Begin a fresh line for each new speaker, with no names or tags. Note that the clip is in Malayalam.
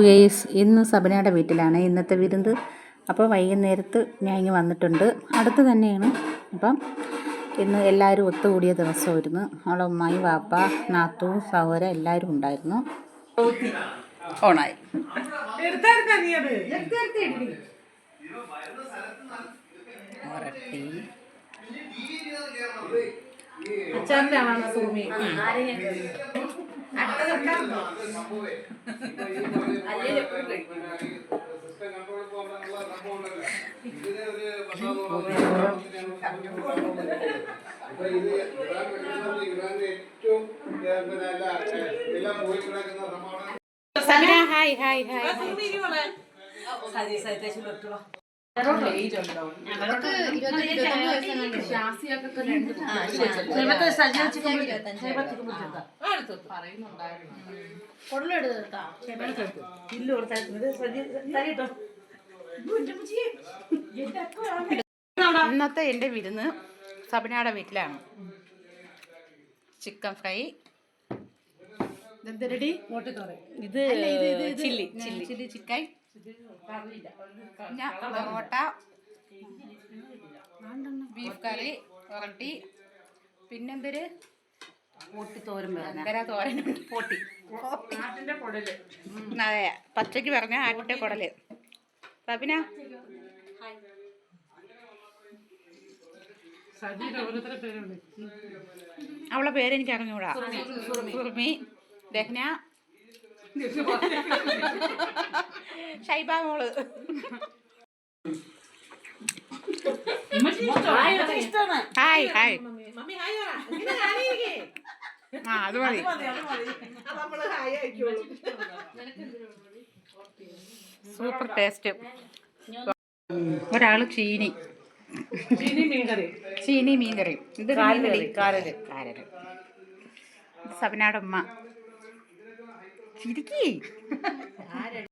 ഗെയ്സ് ഇന്ന് സബനയുടെ വീട്ടിലാണ് ഇന്നത്തെ വിരുന്ന്. അപ്പോൾ വൈകുന്നേരത്ത് ഞാൻ ഇങ്ങ് വന്നിട്ടുണ്ട്, അടുത്ത് തന്നെയാണ്. അപ്പം ഇന്ന് എല്ലാവരും ഒത്തുകൂടിയ ദിവസമായിരുന്നു. അവളെ ഉമ്മായി, വാപ്പ, നാത്തു, സഹോദരൻ എല്ലാവരും ഉണ്ടായിരുന്നു. ഓണായി ഹായ് ഹായ് ഹായ് ഇന്നത്തെ എൻ്റെ വിരുന്ന് സബനയുടെ വീട്ടിലാണ്. ചിക്കൻ ഫ്രൈ, ഇത് ചില്ലി ചിക്കൻ, പൊറോട്ട, ബീഫ് കറി, റൊട്ടി, പിന്നെന്തൊരു തോരൻ, പൊട്ടി, അതെ പച്ചയ്ക്ക് പറഞ്ഞ ആട്ടിൻ്റെ കുടല്. സബിന അവളെ പേരെനിക്ക് അറിഞ്ഞൂടാ. സുറുമി, രഹ്ന, ഷൈബ മോള്. Hi hi. ആ അത് മതി. Super taste. ഒരാള് ചീനി മീൻകറി, ഇത് കാരല്. സബനയുടെ ഉമ്മ ചിരിക്കി.